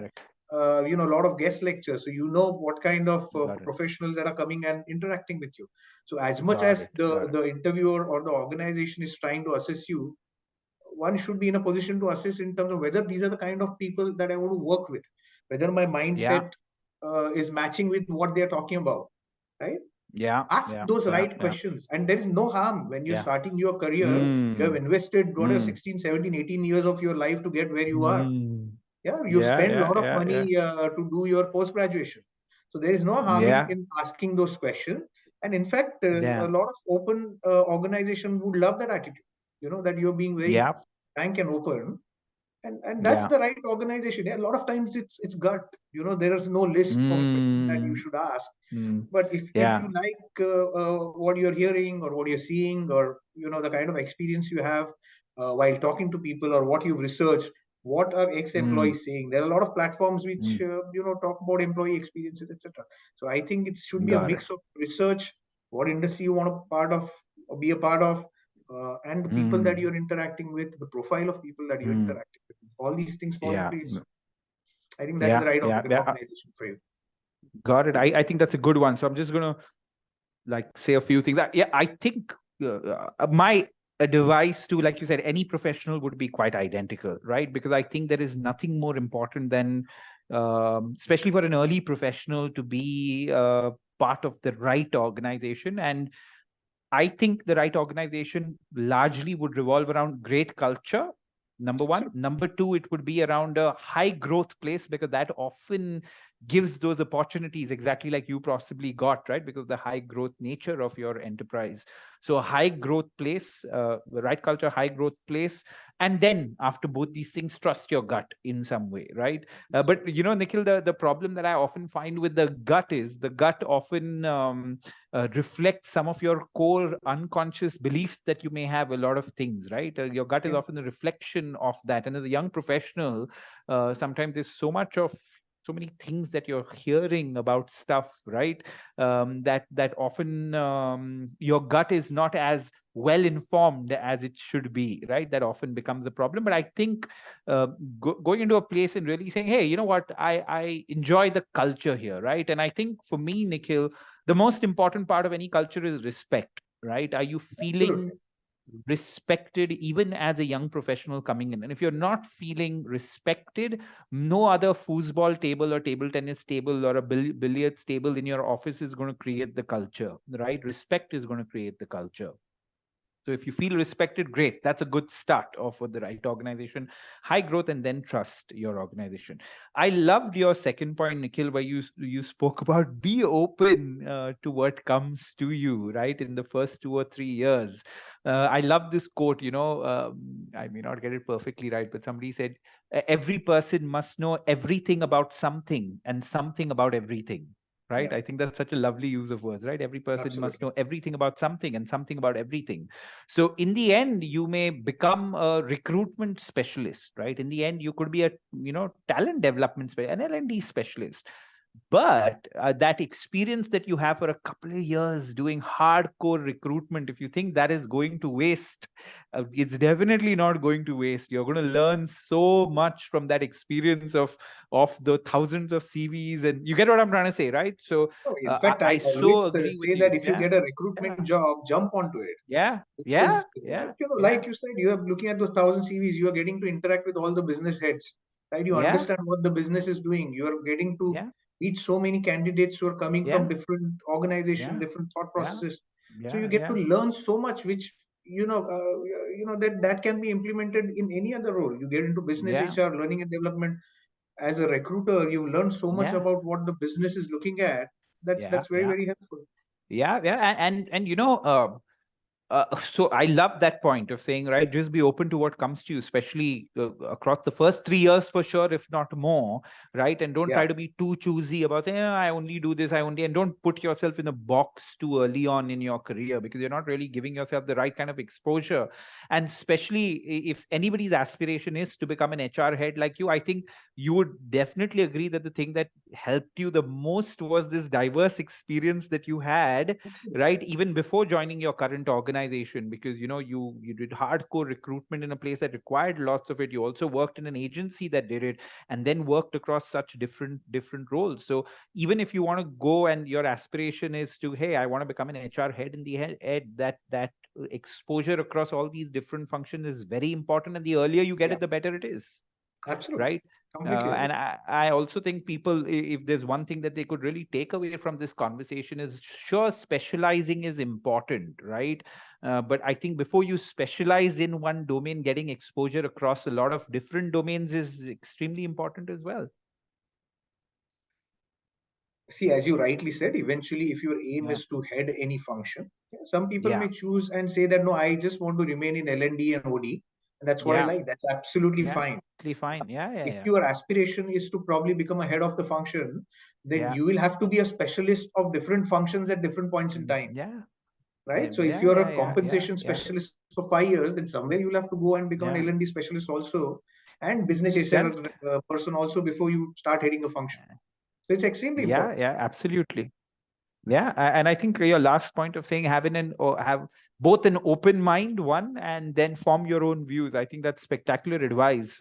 a lot of guest lectures, so you know what kind of professionals that are coming and interacting with you. So as much as the interviewer or the organization is trying to assess you, one should be in a position to assess in terms of whether these are the kind of people that I want to work with, whether my mindset is matching with what they're talking about, right? Ask those right questions. And there is no harm when you're starting your career. You have invested 16, 17, 18 years of your life to get where you are. You spend a lot of money to do your post graduation. So there is no harm in asking those questions. And in fact, a lot of open organization would love that attitude, that you're being very frank and open. And that's the right organization. A lot of times it's gut. There is no list of questions that you should ask. But if you like what you're hearing or what you're seeing, or the kind of experience you have while talking to people, or what you've researched, what are ex-employees saying? There are a lot of platforms which talk about employee experiences, etc. So I think it should be a mix of research, what industry you want to be a part of, and the people that you're interacting with, the profile of people that you're interacting with. All these things fall in place. I think that's the right organization for you. Got it. I think that's a good one. So I'm just going to say a few things. I think my advice to, like you said, any professional would be quite identical, right? Because I think there is nothing more important than, especially for an early professional, to be part of the right organization. And I think the right organization largely would revolve around great culture, Number one. Number two, it would be around a high growth place, because that often gives those opportunities exactly like you possibly got, right? Because the high growth nature of your enterprise. So a high growth place, the right culture, high growth place. And then after both these things, trust your gut in some way, right? But Nikhil, the problem that I often find with the gut is the gut often reflects some of your core unconscious beliefs that you may have a lot of things, right? Your gut is often a reflection of that. And as a young professional, sometimes there's so many things that you're hearing about stuff, right? That often your gut is not as well informed as it should be, right? That often becomes the problem. But I think going into a place and really saying, hey, you know what, I enjoy the culture here, right? And I think for me, Nikhil, the most important part of any culture is respect, right? Are you feeling respected even as a young professional coming in? And if you're not feeling respected, no other foosball table or table tennis table or a billiards table in your office is going to create the culture, right? Respect is going to create the culture. So if you feel respected, great. That's a good start off with the right organization. High growth, and then trust your organization. I loved your second point, Nikhil, where you spoke about be open to what comes to you, right? In the first 2 or 3 years. I love this quote, I may not get it perfectly right, but somebody said, every person must know everything about something and something about everything. Right. I think that's such a lovely use of words, right? Every person must know everything about something and something about everything. So in the end, you may become a recruitment specialist, right? In the end, you could be a, talent development specialist, an L&D specialist. But that experience that you have for a couple of years doing hardcore recruitment, if you think that is going to waste, it's definitely not going to waste. You're going to learn so much from that experience of the thousands of CVs, and you get what I'm trying to say, right? So in fact, I so always agree with say that you. if you get a recruitment job, jump onto it. Because, like you said, you are looking at those 1,000 CVs, you are getting to interact with all the business heads, right? You understand what the business is doing. You are getting to meet so many candidates who are coming from different organizations, different thought processes. So you get to learn so much, which that can be implemented in any other role. You get into business HR, learning and development. As a recruiter, you learn so much about what the business is looking at. That's very, very helpful. So I love that point of saying, right, just be open to what comes to you, especially across the first 3 years for sure, if not more, right? And don't try to be too choosy about saying, I only do this, and don't put yourself in a box too early on in your career, because you're not really giving yourself the right kind of exposure. And especially if anybody's aspiration is to become an HR head like you, I think you would definitely agree that the thing that helped you the most was this diverse experience that you had, right? Even before joining your current organization, because you did hardcore recruitment in a place that required lots of it. You also worked in an agency that did it, and then worked across such different roles. So even if you want to go and your aspiration is to, hey, I want to become an HR head in the head, that exposure across all these different functions is very important, and the earlier you get it, the better it is. Absolutely. Right. And I also think people, if there's one thing that they could really take away from this conversation, is sure, specializing is important, right? But I think before you specialize in one domain, getting exposure across a lot of different domains is extremely important as well. See, as you rightly said, eventually, if your aim is to head any function, some people may choose and say that, no, I just want to remain in L&D and OD. And that's what I like. That's absolutely fine. Fine. If your aspiration is to probably become a head of the function, then you will have to be a specialist of different functions at different points in time. Right. So if you're a compensation specialist for 5 years, then somewhere you'll have to go and become an L&D specialist also, and business HR person also, before you start heading a function. So it's extremely important. Yeah, absolutely. Yeah, and I think your last point of saying have both an open mind, one, and then form your own views. I think that's spectacular advice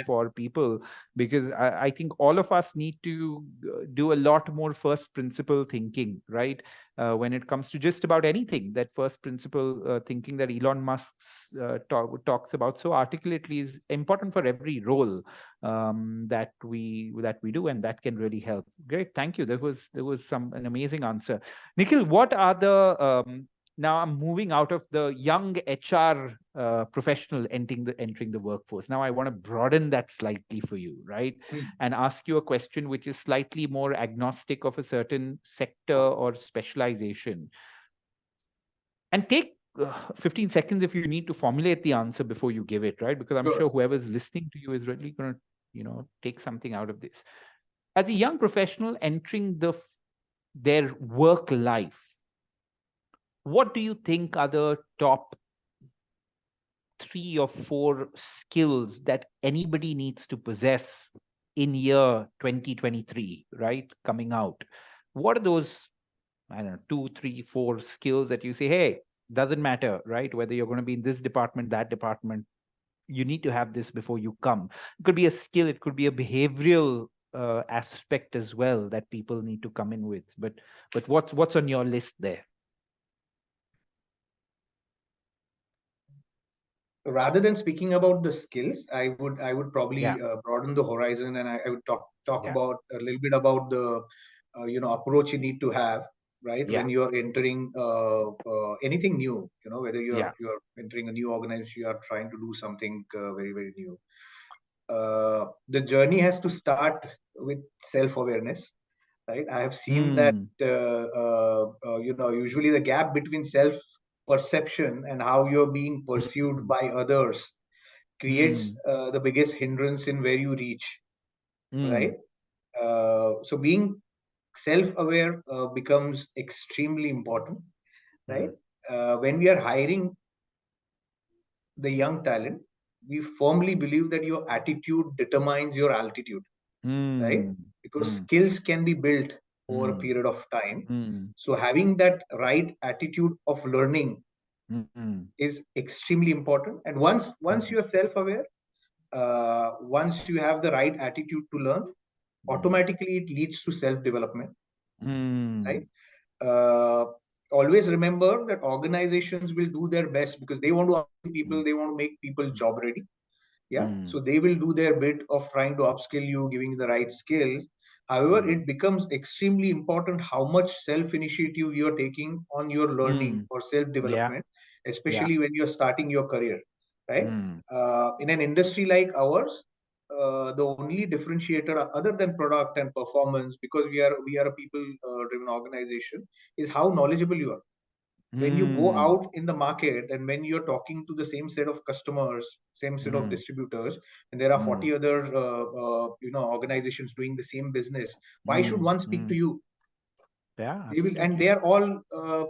for people, because I think all of us need to do a lot more first principle thinking, right? When it comes to just about anything, that first principle thinking that Elon Musk talks about so articulately is important for every role that we do, and that can really help. Great, thank you. There was an amazing answer. Nikhil, what are the now I'm moving out of the young HR professional entering the workforce. Now I want to broaden that slightly for you, right? And ask you a question which is slightly more agnostic of a certain sector or specialization. And take 15 seconds if you need to formulate the answer before you give it, right? Because I'm sure whoever's listening to you is really going to, take something out of this. As a young professional entering their work life, what do you think are the top 3 or 4 skills that anybody needs to possess in year 2023, right? Coming out. What are those, I don't know, 2, 3, 4 skills that you say, hey, doesn't matter, right? Whether you're going to be in this department, that department, you need to have this before you come. It could be a skill, it could be a behavioral aspect as well that people need to come in with. But what's on your list there? Rather than speaking about the skills, I would probably broaden the horizon, and I would talk about a little bit about the approach you need to have, right? When you are entering anything new, whether you're entering a new organization, you are trying to do something very, very new. The journey has to start with self-awareness, right? I have seen that usually the gap between self-perception and how you're being perceived by others creates the biggest hindrance in where you reach, right? So being self-aware becomes extremely important, right? When we are hiring the young talent, we firmly believe that your attitude determines your altitude, right? Because skills can be built over a period of time. So having that right attitude of learning is extremely important. And once you're self-aware, once you have the right attitude to learn, automatically it leads to self-development, right? Always remember that organizations will do their best because they want to upskill people, they want to make people job ready. So they will do their bit of trying to upskill you, giving the right skills. However, it becomes extremely important how much self-initiative you're taking on your learning or self-development, especially when you're starting your career, right? In an industry like ours, the only differentiator other than product and performance, because we are a people-driven organization, is how knowledgeable you are. When you go out in the market and when you're talking to the same set of customers, same set of distributors, and there are 40 other organizations doing the same business, why should one speak to you? They will, and they are all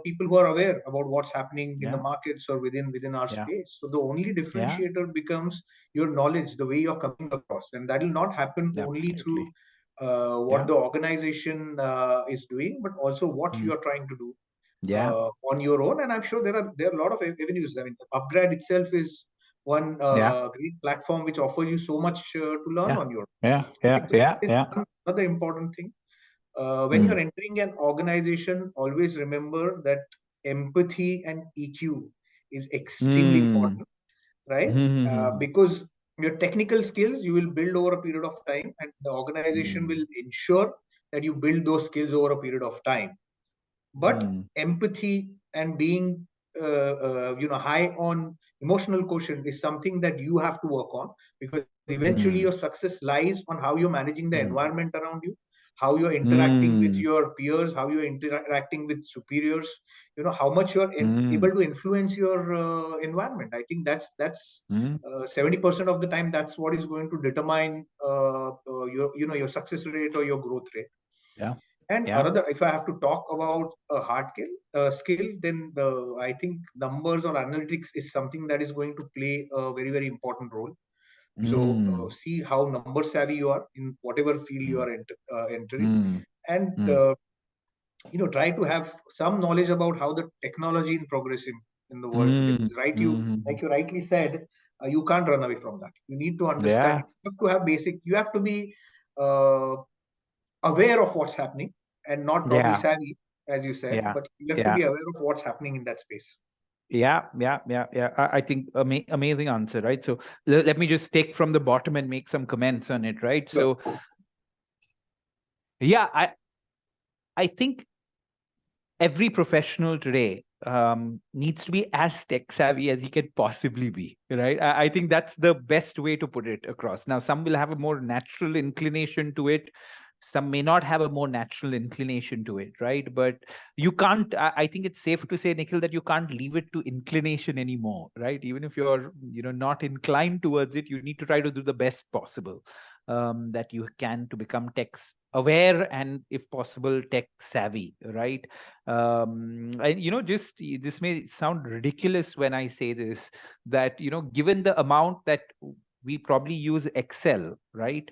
people who are aware about what's happening in the markets or within our space. So the only differentiator becomes your knowledge, the way you're coming across, and that will not happen only through what the organization is doing, but also what you are trying to do on your own. And I'm sure there are a lot of avenues. I mean, upGrad itself is one great platform which offers you so much to learn on your own. Another important thing. When you're entering an organization, always remember that empathy and EQ is extremely important, right? Because your technical skills you will build over a period of time, and the organization will ensure that you build those skills over a period of time. But empathy and being high on emotional quotient is something that you have to work on, because eventually your success lies on how you're managing the environment around you, how you're interacting with your peers, how you're interacting with superiors, how much you're able to influence your environment. I think that's 70% of the time that's what is going to determine your success rate or your growth rate. And another, if I have to talk about a hard skill, then I think numbers or analytics is something that is going to play a very, very important role. So see how number savvy you are in whatever field you are entering, and try to have some knowledge about how the technology is progressing in the world today. Right? Like you rightly said, you can't run away from that. You need to understand. You have to have basic. You have to be aware of what's happening, and not probably savvy, as you said, but you have to be aware of what's happening in that space. I think amazing answer, right? So let me just take from the bottom and make some comments on it, right? Sure. So I think every professional today needs to be as tech savvy as he can possibly be, right? I think that's the best way to put it across. Now, some will have a more natural inclination to it. Some may not have a more natural inclination to it, right? But you can't, I think it's safe to say, Nikhil, that you can't leave it to inclination anymore, right? Even if you're, not inclined towards it, you need to try to do the best possible that you can to become tech aware and, if possible, tech savvy, right? And just this may sound ridiculous when I say this, that given the amount that we probably use Excel, right?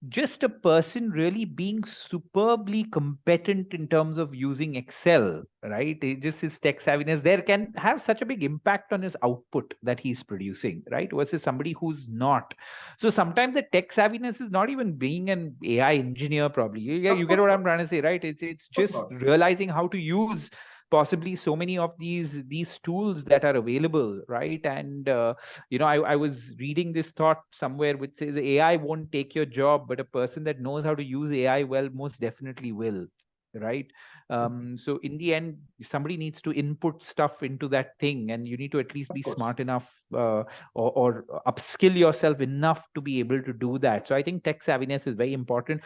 Just a person really being superbly competent in terms of using Excel, right? Just his tech savviness there can have such a big impact on his output that he's producing, right? Versus somebody who's not. So sometimes the tech savviness is not even being an AI engineer, probably. You get what I'm trying to say, right? It's just realizing how to use possibly so many of these tools that are available, right? And I was reading this thought somewhere which says AI won't take your job, but a person that knows how to use AI well most definitely will, right? So in the end, somebody needs to input stuff into that thing, and you need to at least be smart enough or upskill yourself enough to be able to do that. So I think tech savviness is very important.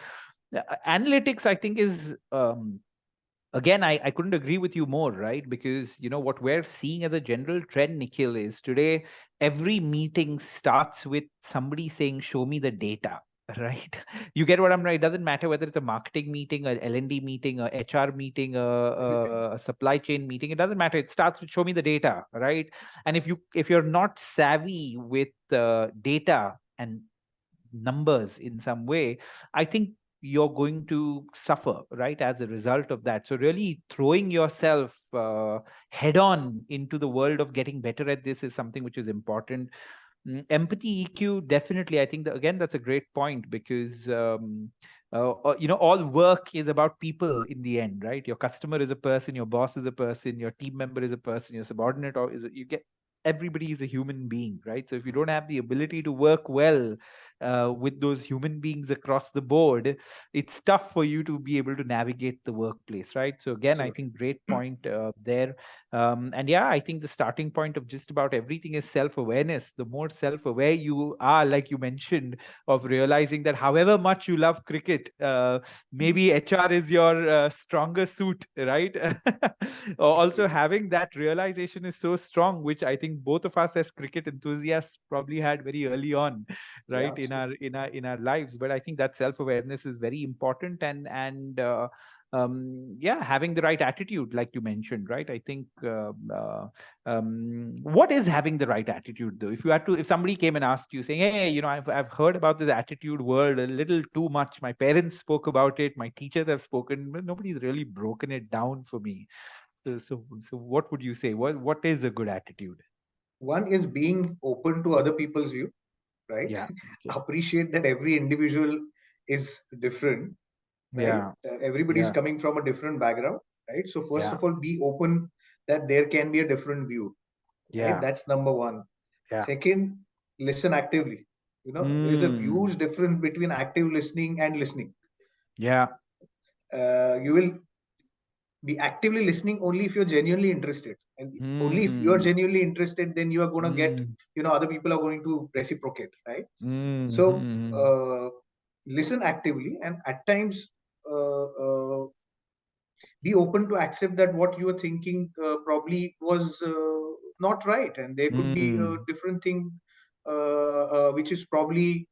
Analytics, I think, is again, I couldn't agree with you more, right? Because what we're seeing as a general trend, Nikhil, is today every meeting starts with somebody saying, show me the data. Right? You get what I'm right. It doesn't matter whether it's a marketing meeting, a L&D meeting, a HR meeting, a supply chain meeting. It doesn't matter. It starts with show me the data, right? And if you're not savvy with data and numbers in some way, I think you're going to suffer, right, as a result of that. So really throwing yourself head on into the world of getting better at this is something which is important. Empathy, EQ, definitely. I think that, again, that's a great point, because all work is about people in the end, right? Your customer is a person, your boss is a person, your team member is a person, your subordinate, or everybody is a human being, right? So if you don't have the ability to work well with those human beings across the board, it's tough for you to be able to navigate the workplace, right? So again, I think great point there. And yeah, I think the starting point of just about everything is self-awareness. The more self-aware you are, like you mentioned, of realizing that however much you love cricket, maybe HR is your stronger suit, right? Also, having that realization is so strong, which I think both of us as cricket enthusiasts probably had very early on, right? Yeah, in our lives. But I think that self-awareness is very important, and yeah, having the right attitude, like you mentioned, right? I think what is having the right attitude, though? If somebody came and asked you, saying, hey, I've heard about this attitude world a little too much, my parents spoke about it, my teachers have spoken, but nobody's really broken it down for me. So what would you say? What is a good attitude? one is being open to other people's view, right? Yeah. Okay. Appreciate that every individual is different, right? Yeah. Everybody is Yeah. coming from a different background, right? So first Yeah. of all, be open that there can be a different view, right? Yeah. That's number one. Yeah. Second, listen actively. There is a huge difference between active listening and listening. Yeah. You will be actively listening only if you're genuinely interested, and only if you're genuinely interested, then you are going to get, other people are going to reciprocate, right? So listen actively, and at times be open to accept that what you are thinking probably was not right, and there could be a different thing which is probably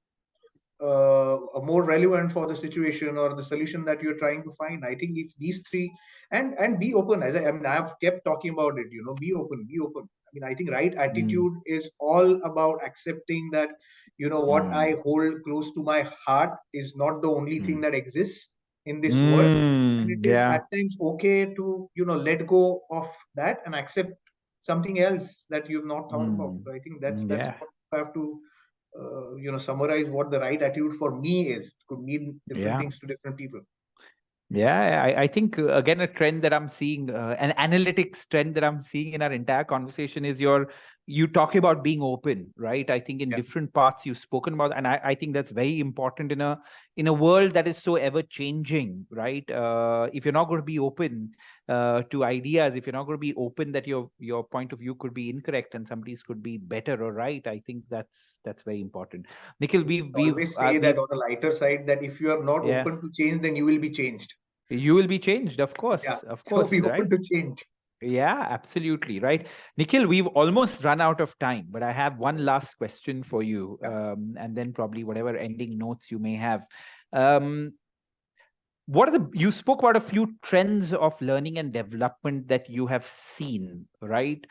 more relevant for the situation or the solution that you're trying to find. I think if these three, and be open, I've kept talking about it, be open, be open. I think right attitude is all about accepting that, what I hold close to my heart is not the only thing that exists in this world, and it is Yeah. at times okay to, let go of that and accept something else that you've not thought about. So I think that's Yeah. what I have to summarize what the right attitude for me is. It could mean different Yeah. things to different people. Yeah, I think again, a trend that I'm seeing, an analytics trend that I'm seeing in our entire conversation is your you talk about being open, right? I think in different parts you've spoken about, and I think that's very important in a world that is so ever changing, right? If you're not going to be open to ideas, if you're not going to be open that your point of view could be incorrect and somebody's could be better or right, I think that's very important. Nikhil, we always say that on the lighter side, that if you are not open to change, then you will be changed. You will be changed, of course. Of course, so be right? open to change. Yeah, absolutely. Right. Nikhil, we've almost run out of time, but I have one last question for you. And then probably whatever ending notes you may have. You spoke about a few trends of learning and development that you have seen, right?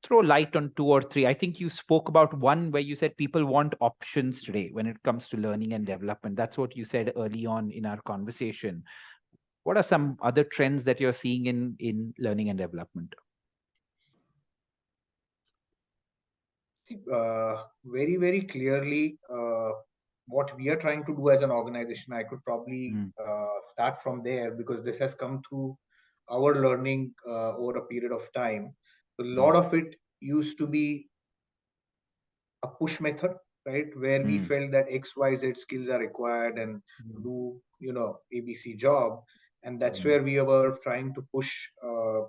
Throw light on 2 or 3. I think you spoke about one where you said people want options today when it comes to learning and development. That's what you said early on in our conversation. What are some other trends that you're seeing in learning and development? Very, very clearly, what we are trying to do as an organization, I could probably start from there, because this has come through our learning over a period of time. A lot of it used to be a push method, right? Where we felt that XYZ skills are required and do, ABC job. And that's where we were trying to push a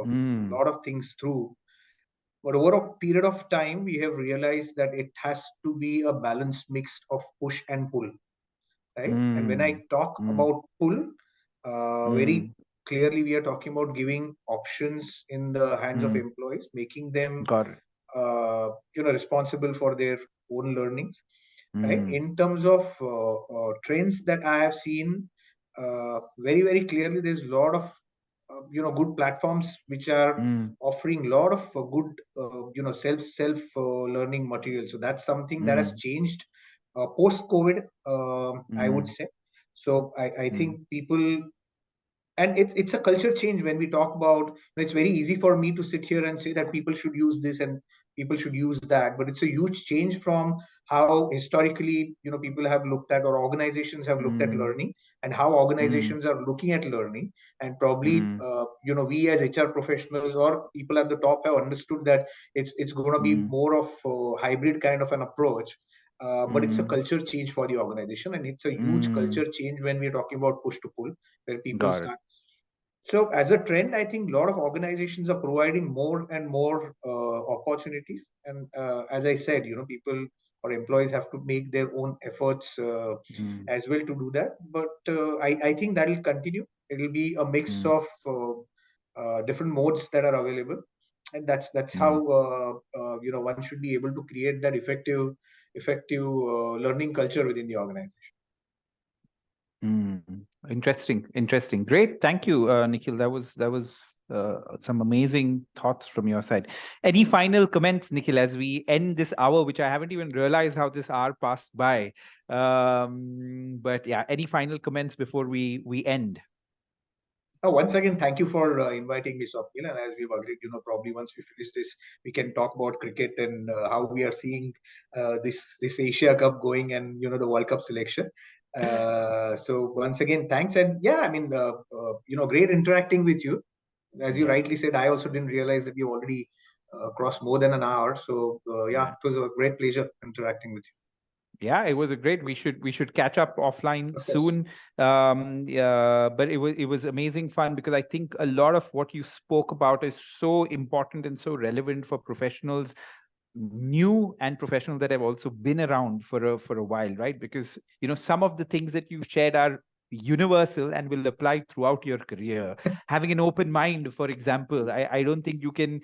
lot of things through. But over a period of time, we have realized that it has to be a balanced mix of push and pull, right? And when I talk about pull, very clearly, we are talking about giving options in the hands of employees, making them, responsible for their own learnings, right? In terms of trends that I have seen, very, very clearly, there's a lot of good platforms which are offering a lot of good self learning material. So that's something that has changed post COVID, I would say. So I think people, and it's a culture change. When we talk about, it's very easy for me to sit here and say that people should use this and people should use that, but it's a huge change from how historically people have looked at, or organizations have looked at learning, and how organizations are looking at learning. And probably we as HR professionals or people at the top have understood that it's going to be more of a hybrid kind of an approach. But it's a culture change for the organization, and it's a huge culture change when we're talking about push to pull, where people start. So as a trend, I think a lot of organizations are providing more and more opportunities. And as I said, people or employees have to make their own efforts as well to do that. But I think that will continue. It will be a mix of different modes that are available. And that's how one should be able to create that effective learning culture within the organization. Interesting. Great. Thank you, Nikhil. That was some amazing thoughts from your side. Any final comments, Nikhil, as we end this hour, which I haven't even realized how this hour passed by. But yeah, any final comments before we end? Once again, thank you for inviting me, Swapnil. And as we've agreed, probably once we finish this, we can talk about cricket and how we are seeing this Asia Cup going, and the World Cup selection. So once again, thanks. And yeah, I mean, great interacting with you. As you rightly said, I also didn't realize that you already crossed more than an hour. So it was a great pleasure interacting with you. Yeah, it was a great. We should catch up offline soon. But it was amazing fun, because I think a lot of what you spoke about is so important and so relevant for professionals, new and professionals that have also been around for a while, right? Because some of the things that you've shared are universal and will apply throughout your career. Having an open mind, for example, I don't think you can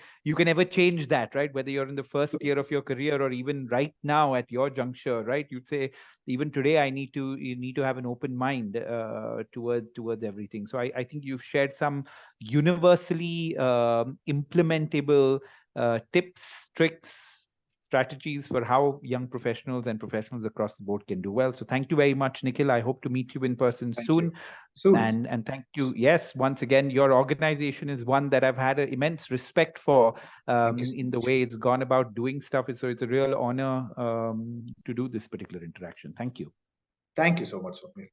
ever change that, right? Whether you're in the first year of your career or even right now at your juncture, right? You'd say, even today, you need to have an open mind towards everything. So I think you've shared some universally implementable tips, tricks, strategies for how young professionals and professionals across the board can do well. So thank you very much, Nikhil. I hope to meet you in person soon. And thank you. Yes, once again, your organization is one that I've had an immense respect for in the way it's gone about doing stuff. So it's a real honor to do this particular interaction. Thank you. Thank you so much, Swapnil.